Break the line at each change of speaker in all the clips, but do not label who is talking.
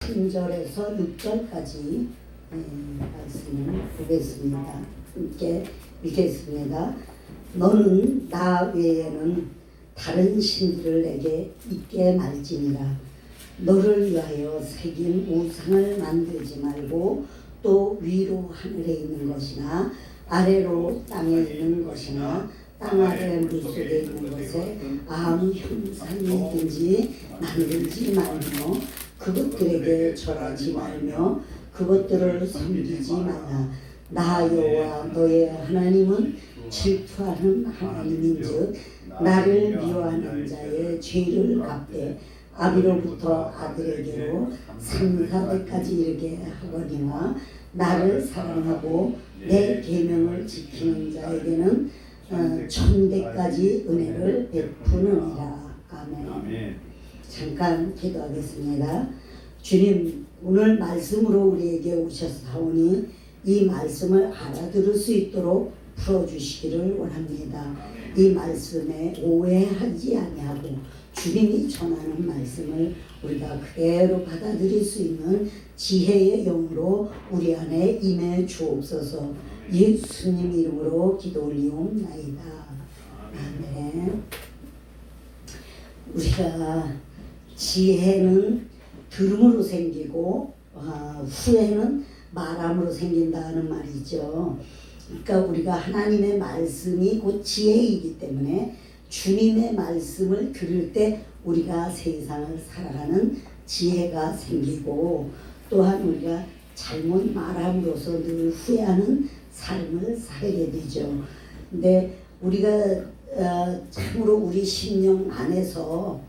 3절에서 6절까지 말씀을 보겠습니다. 함께 읽겠습니다. 너는 나 외에는 다른 신들을 내게 있게 말지니라. 너를 위하여 새긴 우상을 만들지 말고 또 위로 하늘에 있는 것이나 아래로 땅에 있는 것이나 땅 아래 물속에 있는 것에 아무 형상이든지 만들지 말며 그것들에게 절하지 말며 그것들을 섬기지 말라. 나 여호와 너의 하나님은 질투하는 하나님인즉 나를 미워하는 자의 죄를 갚되 아비로부터 아들에게로 3,4대까지 이르게 하거니와 나를 사랑하고 내 계명을 지키는 자에게는 1,000대까지 은혜를 베푸느니라. 아멘. 잠깐 기도하겠습니다. 주님, 오늘 말씀으로 우리에게 오셨사오니 이 말씀을 알아들을 수 있도록 풀어주시기를 원합니다. 이 말씀에 오해하지 아니하고 주님이 전하는 말씀을 우리가 그대로 받아들일 수 있는 지혜의 영으로 우리 안에 임해 주옵소서. 예수님 이름으로 기도 올리옵나이다. 아멘. 우리가 지혜는 들음으로 생기고 후회는 말함으로 생긴다는 말이죠. 그러니까 우리가 하나님의 말씀이 곧 지혜이기 때문에 주님의 말씀을 들을 때 우리가 세상을 살아가는 지혜가 생기고, 또한 우리가 잘못 말함으로써 늘 후회하는 삶을 살게 되죠. 근데 우리가 참으로 우리 심령 안에서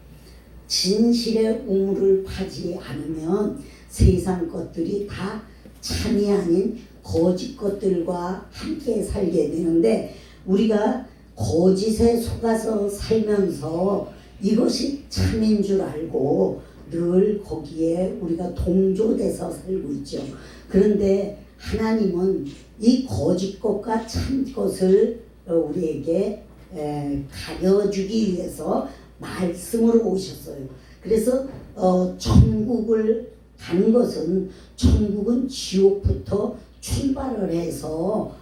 진실의 우물을 파지 않으면 세상 것들이 다 참이 아닌 거짓 것들과 함께 살게 되는데, 우리가 거짓에 속아서 살면서 이것이 참인 줄 알고 늘 거기에 우리가 동조돼서 살고 있죠. 그런데 하나님은 이 거짓 것과 참 것을 우리에게 가려주기 위해서 말씀으로 오셨어요. 그래서 천국을 가는 것은, 천국은 지옥부터 출발을 해서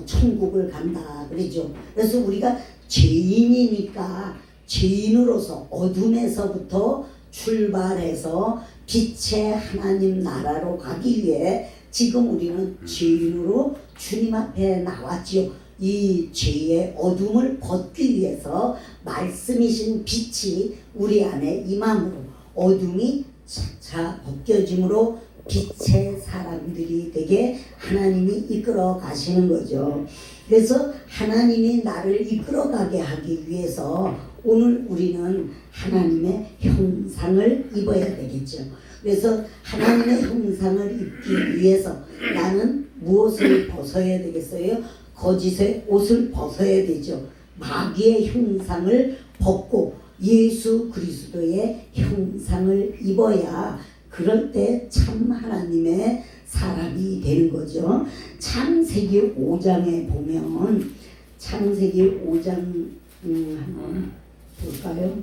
천국을 간다 그러죠. 그래서 우리가 죄인이니까 죄인으로서 어둠에서부터 출발해서 빛의 하나님 나라로 가기 위해 지금 우리는 죄인으로 주님 앞에 나왔지요. 이 죄의 어둠을 벗기 위해서 말씀이신 빛이 우리 안에 임함으로 어둠이 차차 벗겨짐으로 빛의 사람들이 되게 하나님이 이끌어 가시는 거죠. 그래서 하나님이 나를 이끌어 가게 하기 위해서 오늘 우리는 하나님의 형상을 입어야 되겠죠. 그래서 하나님의 형상을 입기 위해서 나는 무엇을 벗어야 되겠어요? 거짓의 옷을 벗어야 되죠. 마귀의 형상을 벗고 예수 그리스도의 형상을 입어야 그럴 때 참 하나님의 사람이 되는 거죠. 창세기 5장에 보면, 창세기 5장 한번 볼까요?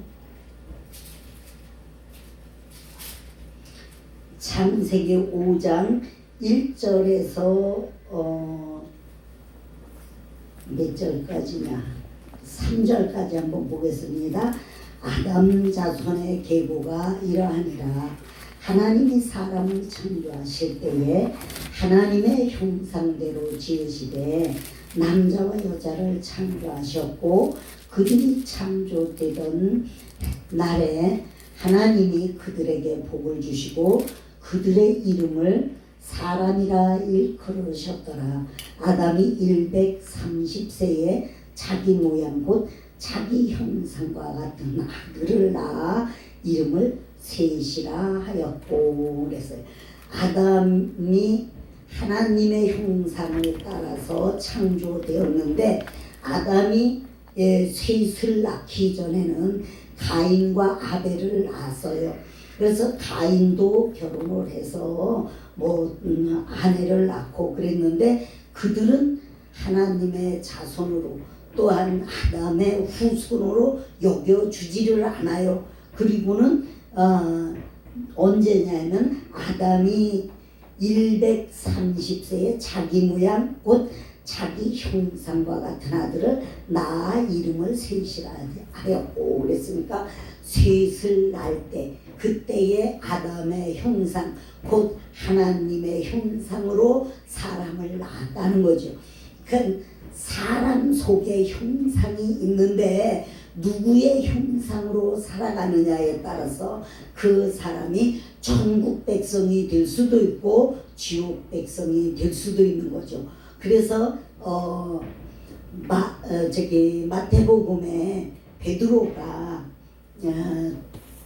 창세기 5장 1절에서 몇 절까지냐? 3절까지 한번 보겠습니다. 아담 자손의 계보가 이러하니라. 하나님이 사람을 창조하실 때에 하나님의 형상대로 지으시되 남자와 여자를 창조하셨고, 그들이 창조되던 날에 하나님이 그들에게 복을 주시고 그들의 이름을 사람이라 일컬으셨더라. 아담이 130세에 자기 모양 곧 자기 형상과 같은 아들을 낳아 이름을 셋이라 하였고 그랬어요. 아담이 하나님의 형상을 따라서 창조되었는데, 아담이 셋을 낳기 전에는 가인과 아벨을 낳았어요. 그래서 가인도 결혼을 해서 아내를 낳고 그랬는데, 그들은 하나님의 자손으로 또한 아담의 후손으로 여겨주지를 않아요. 그리고는 언제냐면 아담이 130세에 자기 모양 곧 자기 형상과 같은 아들을 낳아 이름을 셋이라 하였고 그랬으니까 셋을 낳을 때 그때의 아담의 형상 곧 하나님의 형상으로 사람을 낳았다는 거죠. 그 사람 속에 형상이 있는데 누구의 형상으로 살아가느냐에 따라서 그 사람이 천국 백성이 될 수도 있고 지옥 백성이 될 수도 있는 거죠. 그래서 마태복음에 베드로가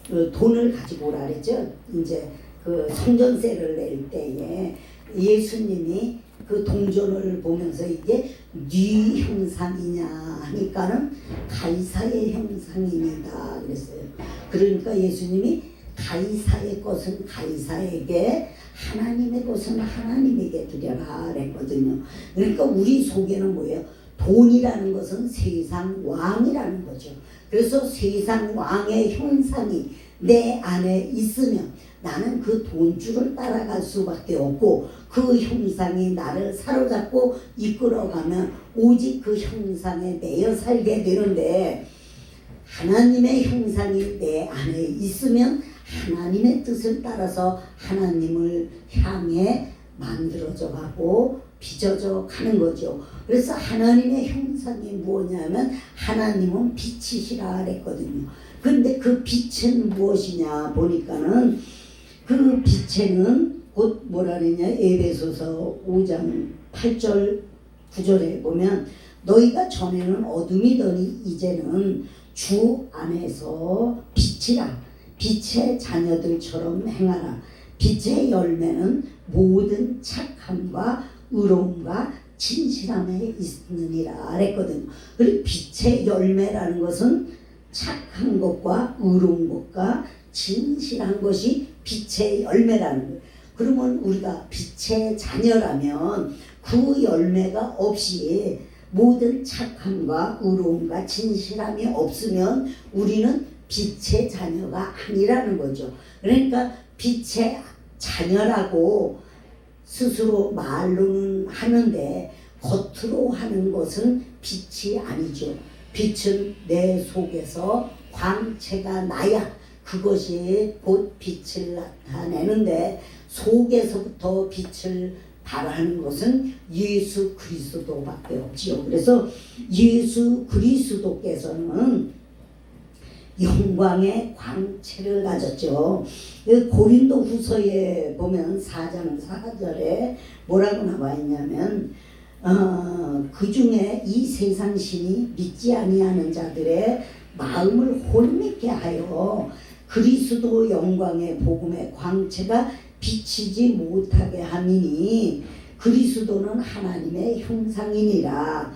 그 돈을 가지고 오라 그랬죠. 이제 그 성전세를 낼 때에 예수님이 그 동전을 보면서 이게 네 형상이냐 하니까는 가이사의 형상입니다 그랬어요. 그러니까 예수님이 가이사의 것은 가이사에게 하나님의 것은 하나님에게 드려라 그랬거든요. 그러니까 우리 속에는 뭐예요? 돈이라는 것은 세상 왕이라는 거죠. 그래서 세상 왕의 형상이 내 안에 있으면 나는 그 돈줄을 따라갈 수밖에 없고 그 형상이 나를 사로잡고 이끌어가면 오직 그 형상에 매여 살게 되는데 하나님의 형상이 내 안에 있으면 하나님의 뜻을 따라서 하나님을 향해 만들어져 가고 빚어져 가는 거죠. 그래서 하나님의 형상이 뭐냐면 하나님은 빛이시라 그랬거든요. 근데 그 빛은 무엇이냐 보니까는 그 빛에는 곧 뭐라 그랬냐 에베소서 5장 8절 9절에 보면 너희가 전에는 어둠이더니 이제는 주 안에서 빛이라 빛의 자녀들처럼 행하라. 빛의 열매는 모든 착함과 의로움과 진실함에 있느니라 그랬거든요. 그리고 빛의 열매라는 것은 착한 것과 의로운 것과 진실한 것이 빛의 열매라는 거예요. 그러면 우리가 빛의 자녀라면 그 열매가 없이 모든 착함과 의로움과 진실함이 없으면 우리는 빛의 자녀가 아니라는 거죠. 그러니까 빛의 자녀라고 스스로 말로는 하는데 겉으로 하는 것은 빛이 아니죠. 빛은 내 속에서 광채가 나야 그것이 곧 빛을 나타내는데 속에서부터 빛을 발하는 것은 예수 그리스도밖에 없지요. 그래서 예수 그리스도께서는 영광의 광채를 가졌죠. 고린도 후서에 보면 4장 4절에 뭐라고 나와 있냐면 그 중에 이 세상 신이 믿지 아니하는 자들의 마음을 혼미케 하여 그리스도 영광의 복음의 광채가 비치지 못하게 함이니 그리스도는 하나님의 형상이니라.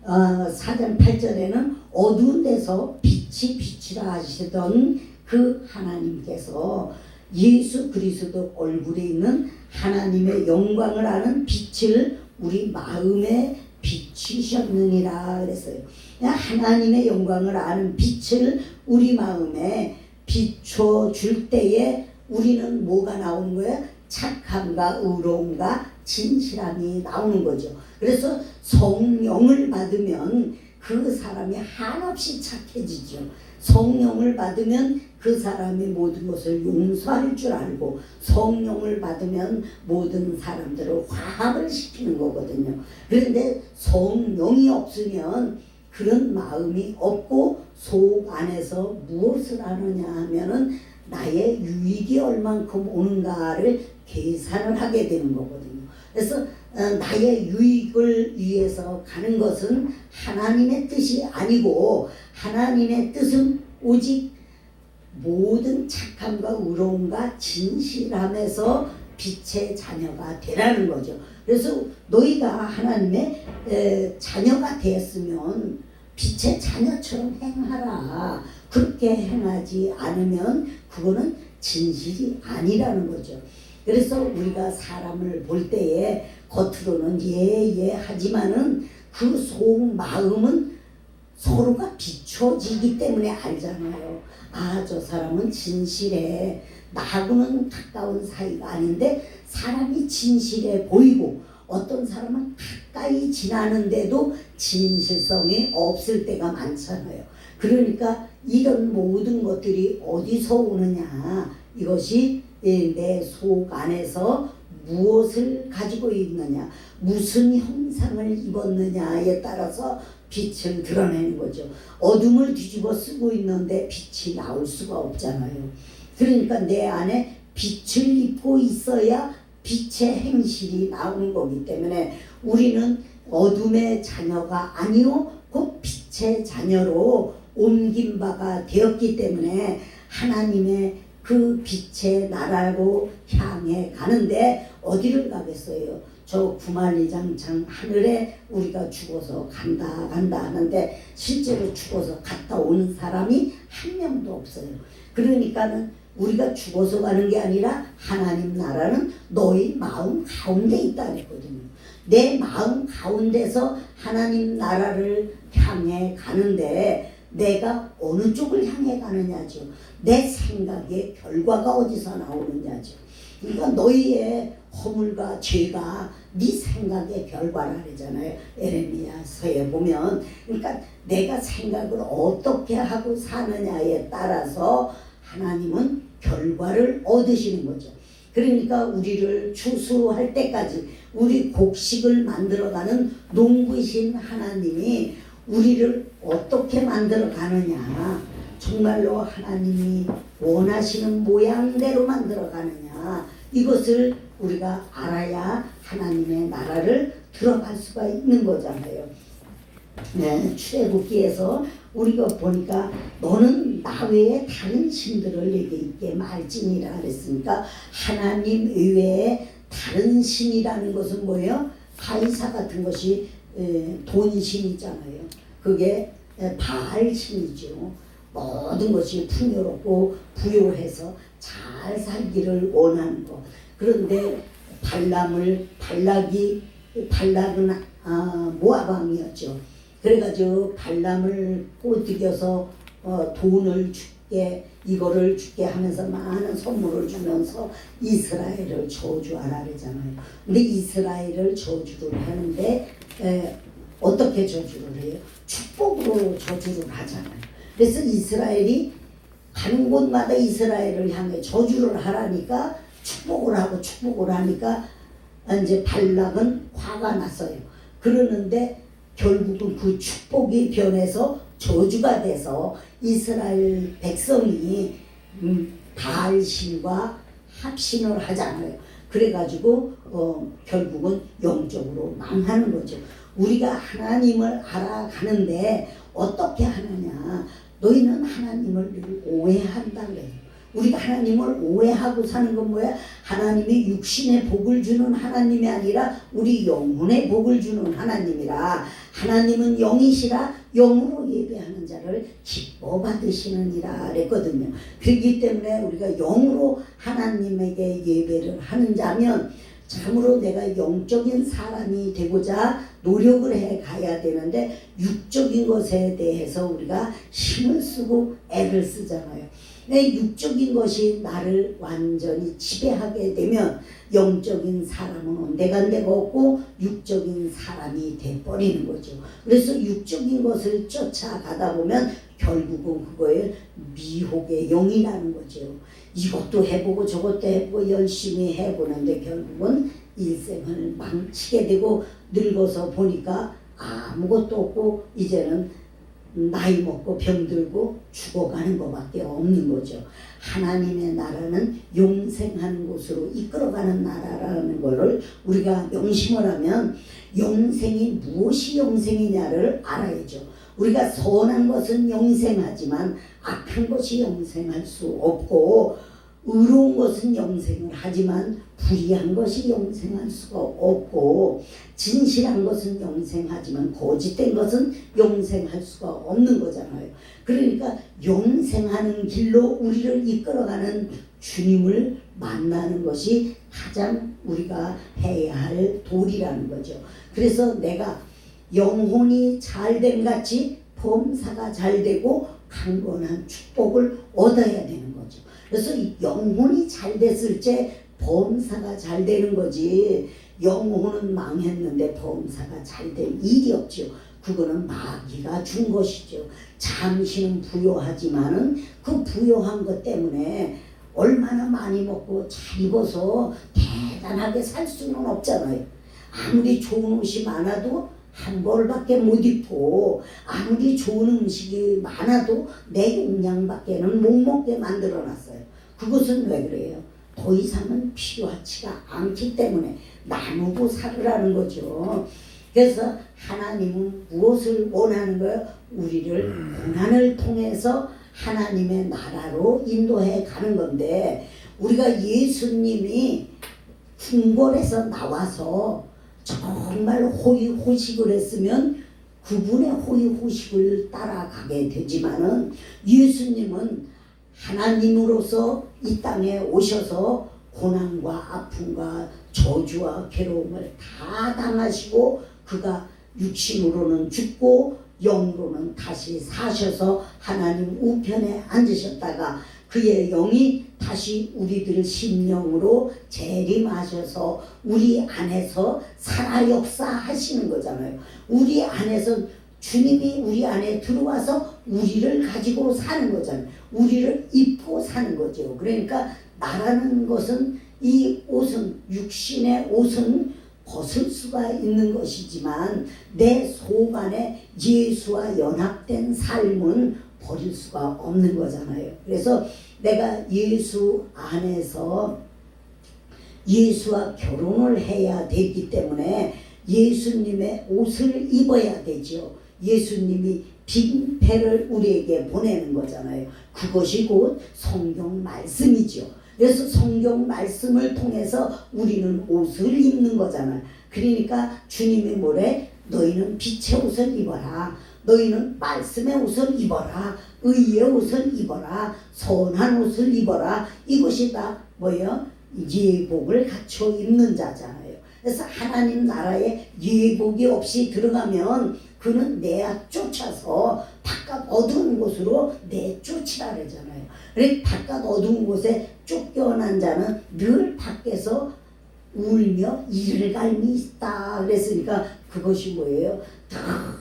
4장 8절에는 어두운 데서 빛이 비치라 하시던 그 하나님께서 예수 그리스도 얼굴에 있는 하나님의 영광을 아는 빛을 우리 마음에 비치셨느니라 그랬어요. 하나님의 영광을 아는 빛을 우리 마음에 비춰줄 때에 우리는 뭐가 나오는 거예요? 착함과 의로움과 진실함이 나오는 거죠. 그래서 성령을 받으면 그 사람이 한없이 착해지죠. 성령을 받으면 그 사람이 모든 것을 용서할 줄 알고 성령을 받으면 모든 사람들을 화합을 시키는 거거든요. 그런데 성령이 없으면 그런 마음이 없고 속 안에서 무엇을 하느냐 하면은 나의 유익이 얼만큼 오는가를 계산을 하게 되는 거거든요. 그래서 나의 유익을 위해서 가는 것은 하나님의 뜻이 아니고 하나님의 뜻은 오직 모든 착함과 의로움과 진실함에서 빛의 자녀가 되라는 거죠. 그래서 너희가 하나님의 자녀가 되었으면 빛의 자녀처럼 행하라. 그렇게 행하지 않으면 그거는 진실이 아니라는 거죠. 그래서 우리가 사람을 볼 때에 겉으로는 예 하지만은 그 속 마음은 서로가 비춰지기 때문에 알잖아요. 아, 저 사람은 진실해. 나하고는 가까운 사이가 아닌데 사람이 진실해 보이고 어떤 사람은 가까이 지나는데도 진실성이 없을 때가 많잖아요. 그러니까 이런 모든 것들이 어디서 오느냐, 이것이 내 속 안에서 무엇을 가지고 있느냐, 무슨 형상을 입었느냐에 따라서 빛을 드러내는 거죠. 어둠을 뒤집어 쓰고 있는데 빛이 나올 수가 없잖아요. 그러니까 내 안에 빛을 입고 있어야 빛의 행실이 나오는 거기 때문에 우리는 어둠의 자녀가 아니요 곧 빛의 자녀로 옮긴 바가 되었기 때문에 하나님의 그 빛의 나라로 향해 가는데 어디를 가겠어요? 저 구만리장창 하늘에 우리가 죽어서 간다 하는데 실제로 죽어서 갔다 온 사람이 한 명도 없어요. 그러니까는 우리가 죽어서 가는 게 아니라 하나님 나라는 너희 마음 가운데 있다 그랬거든요. 내 마음 가운데서 하나님 나라를 향해 가는데 내가 어느 쪽을 향해 가느냐죠. 내 생각의 결과가 어디서 나오느냐죠. 그러니까 너희의 허물과 죄가 네 생각의 결과라 그러잖아요. 에레미야서에 보면. 그러니까 내가 생각을 어떻게 하고 사느냐에 따라서 하나님은 결과를 얻으시는 거죠. 그러니까 우리를 추수할 때까지 우리 곡식을 만들어가는 농부이신 하나님이 우리를 어떻게 만들어 가느냐, 정말로 하나님이 원하시는 모양대로 만들어 가느냐, 이것을 우리가 알아야 하나님의 나라를 들어갈 수가 있는 거잖아요. 네, 출애굽기에서 우리가 보니까 너는 나 외에 다른 신들을 내게 있게 말지니라 그랬으니까 하나님 외에 다른 신이라는 것은 뭐예요? 가이사 같은 것이 돈신이잖아요. 그게 바알신이죠. 모든 것이 풍요롭고 부요해서 잘 살기를 원하는 것. 그런데 발락은 모압 왕이었죠. 그래가지고 발람을 꼬드겨서 돈을 줄게, 이거를 줄게 하면서 많은 선물을 주면서 이스라엘을 저주하라 그러잖아요. 근데 이스라엘을 저주를 하는데 어떻게 저주를 해요? 축복으로 저주를 하잖아요. 그래서 이스라엘이 가는 곳마다 이스라엘을 향해 저주를 하라니까 축복을 하니까 이제 발락은 화가 났어요. 그러는데 결국은 그 축복이 변해서 저주가 돼서 이스라엘 백성이 바알신과 합신을 하잖아요. 그래가지고 결국은 영적으로 망하는 거죠. 우리가 하나님을 알아가는데 어떻게 하느냐, 너희는 하나님을 늘 오해한다 그래요. 우리가 하나님을 오해하고 사는 건 뭐야? 하나님이 육신의 복을 주는 하나님이 아니라 우리 영혼의 복을 주는 하나님이라. 하나님은 영이시라 영으로 예배하는 자를 기뻐 받으시느니라 그랬거든요. 그렇기 때문에 우리가 영으로 하나님에게 예배를 하는 자면 참으로 내가 영적인 사람이 되고자 노력을 해 가야 되는데 육적인 것에 대해서 우리가 힘을 쓰고 애를 쓰잖아요. 내 육적인 것이 나를 완전히 지배하게 되면 영적인 사람은 온데간데가 없고 육적인 사람이 돼버리는 거죠. 그래서 육적인 것을 쫓아가다 보면 결국은 그거에 미혹의 영이라는 거죠. 이것도 해보고 저것도 해보고 열심히 해보는데 결국은 일생을 망치게 되고 늙어서 보니까 아무것도 없고 이제는 나이 먹고 병들고 죽어가는 것밖에 없는 거죠. 하나님의 나라는 용생하는 곳으로 이끌어가는 나라라는 것을 우리가 명심을 하면 영생이 무엇이 영생이냐를 알아야죠. 우리가 선한 것은 영생하지만 악한 것이 영생할 수 없고 의로운 것은 영생을 하지만 불의한 것이 영생할 수가 없고 진실한 것은 영생하지만 거짓된 것은 영생할 수가 없는 거잖아요. 그러니까 영생하는 길로 우리를 이끌어가는 주님을 만나는 것이 가장 우리가 해야 할 도리라는 거죠. 그래서 내가 영혼이 잘됨 같이 범사가 잘되고 강건한 축복을 얻어야 되는 거죠. 그래서 영혼이 잘 됐을 때 범사가 잘 되는 거지. 영혼은 망했는데 범사가 잘 될 일이 없죠. 그거는 마귀가 준 것이죠. 잠시는 부요하지만은 그 부요한 것 때문에 얼마나 많이 먹고 잘 입어서 대단하게 살 수는 없잖아요. 아무리 좋은 옷이 많아도 한 벌밖에 못 입고, 아무리 좋은 음식이 많아도 내 용량밖에는 못 먹게 만들어놨어요. 그것은 왜 그래요? 더 이상은 필요하지가 않기 때문에 나누고 살으라는 거죠. 그래서 하나님은 무엇을 원하는 거예요? 우리를 고난을 통해서 하나님의 나라로 인도해 가는 건데, 우리가 예수님이 궁궐에서 나와서 정말 호의호식을 했으면 그분의 호의호식을 따라가게 되지만은, 예수님은 하나님으로서 이 땅에 오셔서 고난과 아픔과 저주와 괴로움을 다 당하시고, 그가 육신으로는 죽고 영으로는 다시 사셔서 하나님 우편에 앉으셨다가 그의 영이 다시 우리들 심령으로 재림하셔서 우리 안에서 살아 역사하시는 거잖아요. 우리 안에서 주님이 우리 안에 들어와서 우리를 가지고 사는 거잖아요. 우리를 입고 사는 거죠. 그러니까 나라는 것은, 이 옷은, 육신의 옷은 벗을 수가 있는 것이지만 내 속 안에 예수와 연합된 삶은 버릴 수가 없는 거잖아요. 그래서 내가 예수 안에서 예수와 결혼을 해야 되기 때문에 예수님의 옷을 입어야 되죠. 예수님이 빈패를 우리에게 보내는 거잖아요. 그것이 곧 성경 말씀이죠. 그래서 성경 말씀을 통해서 우리는 옷을 입는 거잖아요. 그러니까 주님이 뭐래? 너희는 빛의 옷을 입어라. 너희는 말씀의 옷을 입어라. 의의 옷을 입어라. 선한 옷을 입어라. 이것이 다 뭐예요? 예복을 갖춰 입는 자잖아요. 그래서 하나님 나라에 예복이 없이 들어가면 그는 내야 쫓아서 바깥 어두운 곳으로 내쫓으라 그러잖아요. 그래 바깥 어두운 곳에 쫓겨난 자는 늘 밖에서 울며 이를 갈미 있다 그랬으니까, 그것이 뭐예요?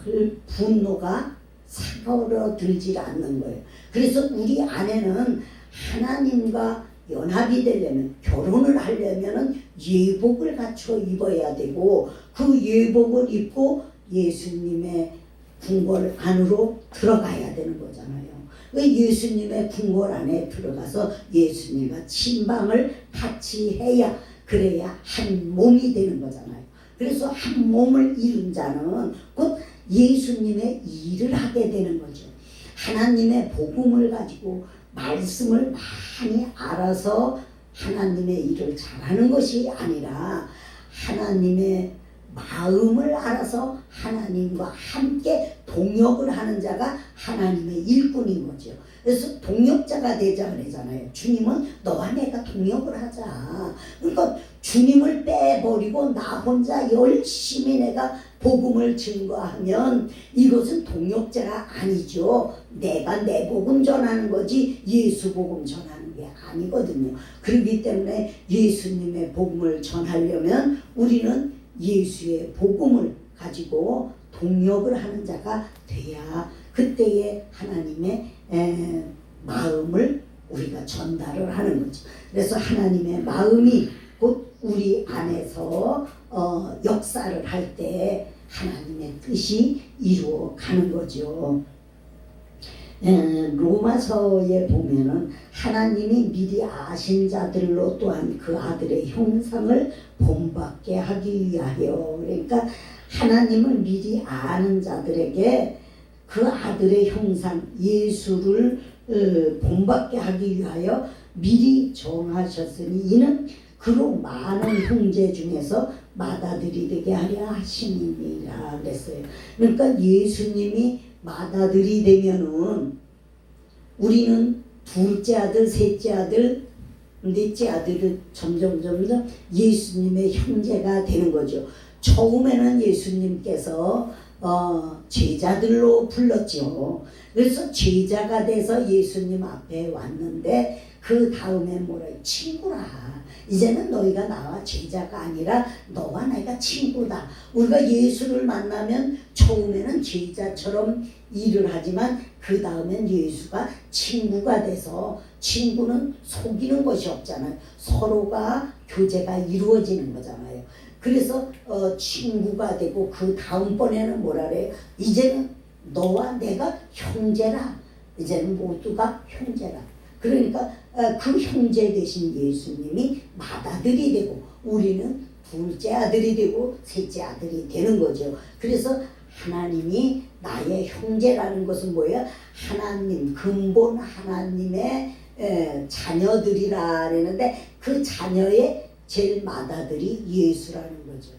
늘 분노가 사그러들질 않는 거예요. 그래서 우리 안에는 하나님과 연합이 되려면, 결혼을 하려면은 예복을 갖춰 입어야 되고, 그 예복을 입고 예수님의 궁궐 안으로 들어가야 되는 거잖아요. 예수님의 궁궐 안에 들어가서 예수님과 친방을 같이 해야, 그래야 한 몸이 되는 거잖아요. 그래서 한 몸을 이룬 자는 곧 예수님의 일을 하게 되는 거죠. 하나님의 복음을 가지고 말씀을 많이 알아서 하나님의 일을 잘하는 것이 아니라, 하나님의 마음을 알아서 하나님과 함께 동역을 하는 자가 하나님의 일꾼인 거죠. 그래서 동역자가 되자 그러잖아요. 주님은 너와 내가 동역을 하자. 그러니까 주님을 빼버리고 나 혼자 열심히 내가 복음을 증거하면 이것은 동역자가 아니죠. 내가 내 복음 전하는 거지 예수 복음 전하는 게 아니거든요. 그렇기 때문에 예수님의 복음을 전하려면 우리는 예수의 복음을 가지고 동역을 하는 자가 돼야 그때에 하나님의 마음을 우리가 전달을 하는 거죠. 그래서 하나님의 마음이 곧 우리 안에서 역사를 할 때 하나님의 뜻이 이루어가는 거죠. 로마서에 보면은 하나님이 미리 아신 자들로 또한 그 아들의 형상을 본받게 하기 위하여, 그러니까 하나님을 미리 아는 자들에게 그 아들의 형상 예수를 본받게 하기 위하여 미리 정하셨으니 이는 그로 많은 형제 중에서 맏아들이 되게 하려 하심이니라 그랬어요. 그러니까 예수님이 맏아들이 되면은 우리는 둘째 아들, 셋째 아들, 넷째 아들을 점점 예수님의 형제가 되는 거죠. 처음에는 예수님께서 제자들로 불렀죠. 그래서 제자가 돼서 예수님 앞에 왔는데 그 다음에 뭐라 친구라. 이제는 너희가 나와 제자가 아니라 너와 내가 친구다. 우리가 예수를 만나면 처음에는 제자처럼 일을 하지만 그 다음엔 예수가 친구가 돼서 친구는 속이는 것이 없잖아요. 서로가 교제가 이루어지는 거잖아요. 그래서 친구가 되고 그 다음번에는 뭐라 그래요? 이제는 너와 내가 형제라. 이제는 모두가 형제라. 그러니까 그 형제 되신 예수님이 맏아들이 되고 우리는 둘째 아들이 되고 셋째 아들이 되는 거죠. 그래서 하나님이 나의 형제라는 것은 뭐예요? 하나님, 근본 하나님의 자녀들이라 그러는데 그 자녀의 제일 맏아들이 예수라는 거죠.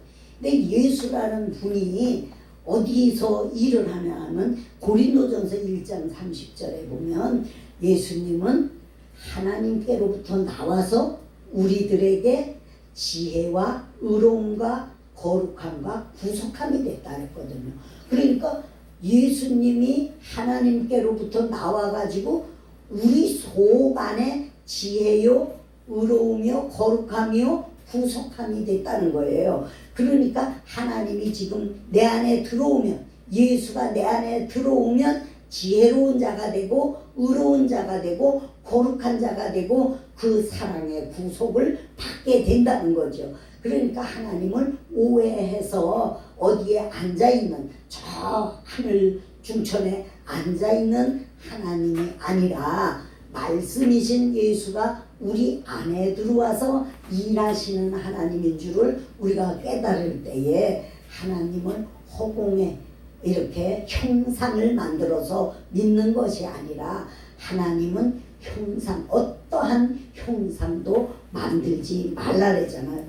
근데 예수라는 분이 어디서 일을 하냐면 고린도전서 1장 30절에 보면 예수님은 하나님께로부터 나와서 우리들에게 지혜와 의로움과 거룩함과 구속함이 됐다 했거든요. 그러니까 예수님이 하나님께로부터 나와가지고 우리 속 안에 지혜요, 의로움이요, 거룩함이요, 구속함이 됐다는 거예요. 그러니까 하나님이 지금 내 안에 들어오면, 예수가 내 안에 들어오면 지혜로운 자가 되고 의로운 자가 되고 거룩한 자가 되고 그 사랑의 구속을 받게 된다는 거죠. 그러니까 하나님을 오해해서 어디에 앉아있는 저 하늘 중천에 앉아있는 하나님이 아니라 말씀이신 예수가 우리 안에 들어와서 일하시는 하나님인 줄을 우리가 깨달을 때에 하나님을 허공에 이렇게 형상을 만들어서 믿는 것이 아니라 하나님은 형상, 어떠한 형상도 만들지 말라 그러잖아요.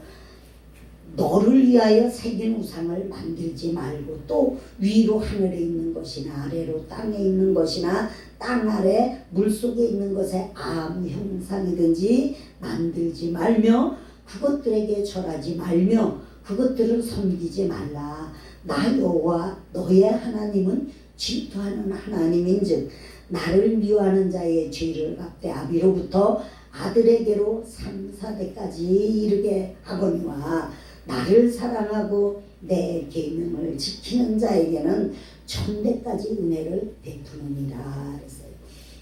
너를 위하여 새긴 우상을 만들지 말고 또 위로 하늘에 있는 것이나 아래로 땅에 있는 것이나 땅 아래 물속에 있는 것에 아무 형상이든지 만들지 말며 그것들에게 절하지 말며 그것들을 섬기지 말라. 나 여호와 너의 하나님은 질투하는 하나님인즉 나를 미워하는 자의 죄를 갚되 아비로부터 아들에게로 3, 4대까지 이르게 하거니와 나를 사랑하고 내 계명을 지키는 자에게는 1000대까지 은혜를 베푸느니라 그랬어요.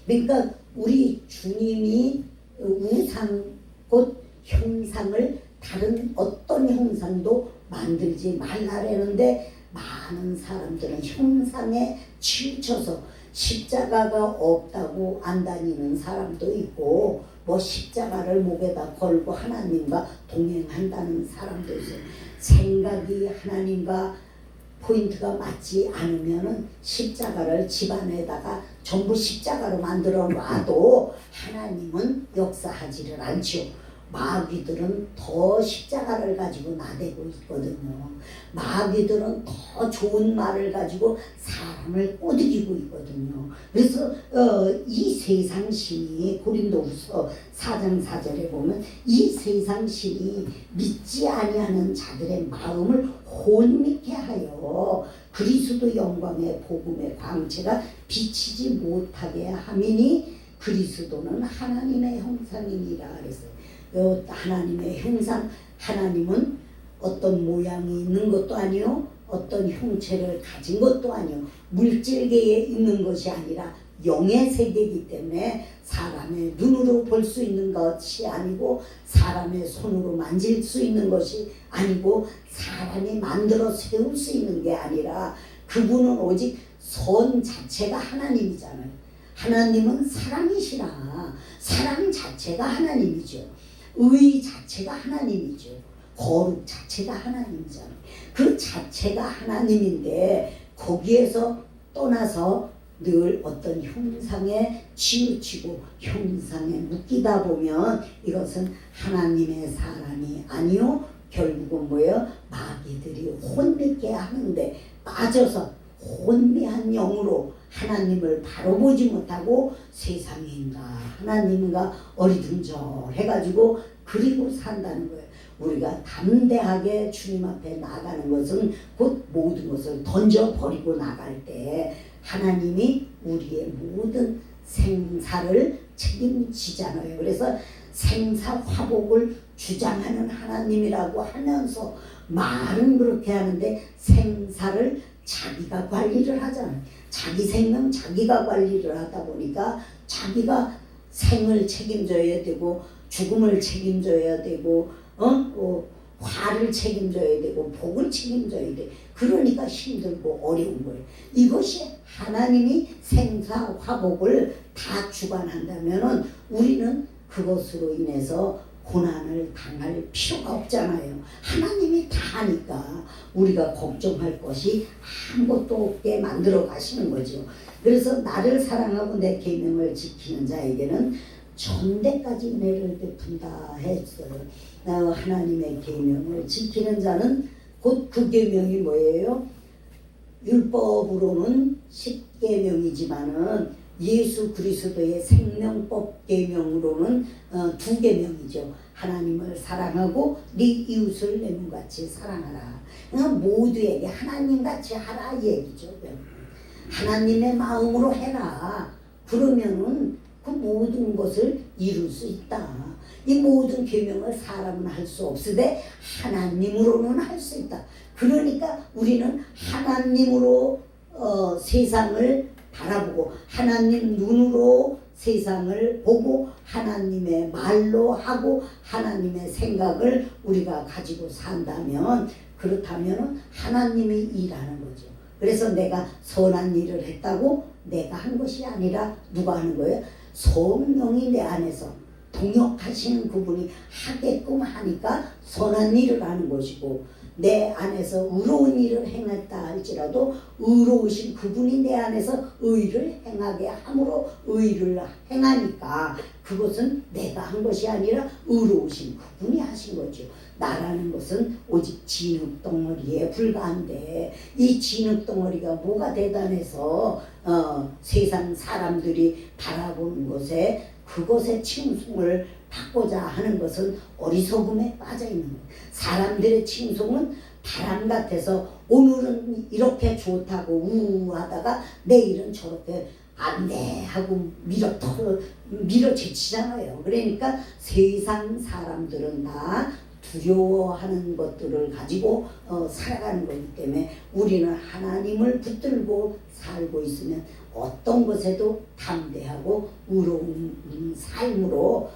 그러니까 우리 주님이 우상 곧 형상을 다른 어떤 형상도 만들지 말라라는데 많은 사람들은 형상에 치우쳐서 십자가가 없다고 안 다니는 사람도 있고 뭐 십자가를 목에다 걸고 하나님과 동행한다는 사람도 있어요. 생각이 하나님과 포인트가 맞지 않으면은 십자가를 집안에다가 전부 십자가로 만들어 놔도 하나님은 역사하지를 않죠. 마귀들은 더 십자가를 가지고 나대고 있거든요. 마귀들은 더 좋은 말을 가지고 사람을 꼬드기고 있거든요. 그래서 이 세상 신이 고린도후서 4장 4절에 보면 이 세상 신이 믿지 아니하는 자들의 마음을 혼미케 하여 그리스도 영광의 복음의 광채가 비치지 못하게 함이니 그리스도는 하나님의 형상이니라 그랬어요. 하나님의 형상, 하나님은 어떤 모양이 있는 것도 아니요 어떤 형체를 가진 것도 아니요 물질계에 있는 것이 아니라 영의 세계이기 때문에 사람의 눈으로 볼 수 있는 것이 아니고 사람의 손으로 만질 수 있는 것이 아니고 사람이 만들어 세울 수 있는 게 아니라 그분은 오직 선 자체가 하나님이잖아요. 하나님은 사랑이시라. 사랑 자체가 하나님이죠. 의 자체가 하나님이죠. 거룩 자체가 하나님이잖아요. 그 자체가 하나님인데 거기에서 떠나서 늘 어떤 형상에 치우치고 형상에 묶이다 보면 이것은 하나님의 사람이 아니요 결국은 뭐예요? 마귀들이 혼미케 하는데 빠져서 혼미한 영으로 하나님을 바로 보지 못하고 세상인가 하나님인가 어리둥절 해가지고 그리고 산다는 거예요. 우리가 담대하게 주님 앞에 나가는 것은 곧 모든 것을 던져버리고 나갈 때 하나님이 우리의 모든 생사를 책임지잖아요. 그래서 생사 화복을 주장하는 하나님이라고 하면서 말은 그렇게 하는데 생사를 자기가 관리를 하잖아요. 자기 생명 자기가 관리를 하다 보니까 자기가 생을 책임져야 되고 죽음을 책임져야 되고 화를 책임져야 되고 복을 책임져야 돼. 그러니까 힘들고 어려운 거예요. 이것이 하나님이 생사 화복을 다 주관한다면은 우리는 그것으로 인해서 고난을 당할 필요가 없잖아요. 하나님이 다 하니까 우리가 걱정할 것이 아무것도 없게 만들어 가시는 거죠. 그래서 나를 사랑하고 내 계명을 지키는 자에게는 전대까지 은혜를 베푼다 했어요. 하나님의 계명을 지키는 자는 곧 그 계명이 뭐예요? 율법으로는 10계명이지만은 예수 그리스도의 생명법 계명으로는 2계명이죠. 하나님을 사랑하고 네 이웃을 내 몸같이 사랑하라. 그러니까 모두에게 하나님같이 하라 이 얘기죠. 하나님의 마음으로 해라. 그러면은 그 모든 것을 이룰 수 있다. 이 모든 계명을 사람은 할 수 없으되 하나님으로는 할 수 있다. 그러니까 우리는 하나님으로 세상을 바라보고 하나님 눈으로 세상을 보고 하나님의 말로 하고 하나님의 생각을 우리가 가지고 산다면 그렇다면 하나님이 일하는 거죠. 그래서 내가 선한 일을 했다고 내가 한 것이 아니라 누가 하는 거예요? 성령이 내 안에서 동역하시는 그분이 하게끔 하니까 선한 일을 하는 것이고 내 안에서 의로운 일을 행했다 할지라도 의로우신 그분이 내 안에서 의를 행하게 함으로 의를 행하니까 그것은 내가 한 것이 아니라 의로우신 그분이 하신 거죠. 나라는 것은 오직 진흙덩어리에 불과한데 이 진흙덩어리가 뭐가 대단해서 세상 사람들이 바라보는 것에 그것의 칭송을 받고자 하는 것은 어리석음에 빠져 있는 거예요. 사람들의 칭송은 바람 같아서 오늘은 이렇게 좋다고 우우하다가 내일은 저렇게 안 돼 하고 밀어제치잖아요. 그러니까 세상 사람들은 다 두려워하는 것들을 가지고 살아가는 거기 때문에 우리는 하나님을 붙들고 살고 있으면 어떤 것에도 담대하고 의로운 삶으로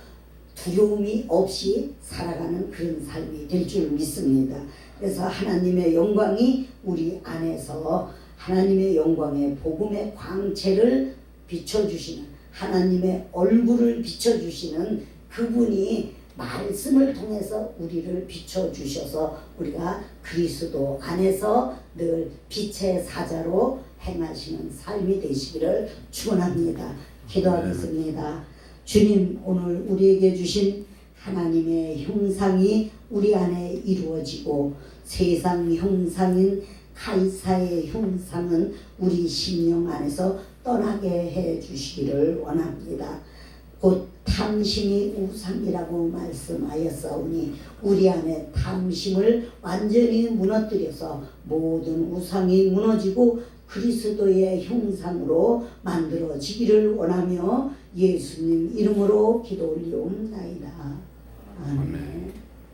두려움이 없이 살아가는 그런 삶이 될 줄 믿습니다. 그래서 하나님의 영광이 우리 안에서 하나님의 영광의 복음의 광채를 비춰주시는 하나님의 얼굴을 비춰주시는 그분이 말씀을 통해서 우리를 비춰주셔서 우리가 그리스도 안에서 늘 빛의 사자로 행하시는 삶이 되시기를 축원합니다. 기도하겠습니다. 주님, 오늘 우리에게 주신 하나님의 형상이 우리 안에 이루어지고 세상 형상인 가이사의 형상은 우리 심령 안에서 떠나게 해 주시기를 원합니다. 곧 탐심이 우상이라고 말씀하였사오니 우리 안에 탐심을 완전히 무너뜨려서 모든 우상이 무너지고 그리스도의 형상으로 만들어지기를 원하며 예수님 이름으로 기도 올리옵나이다. 아멘.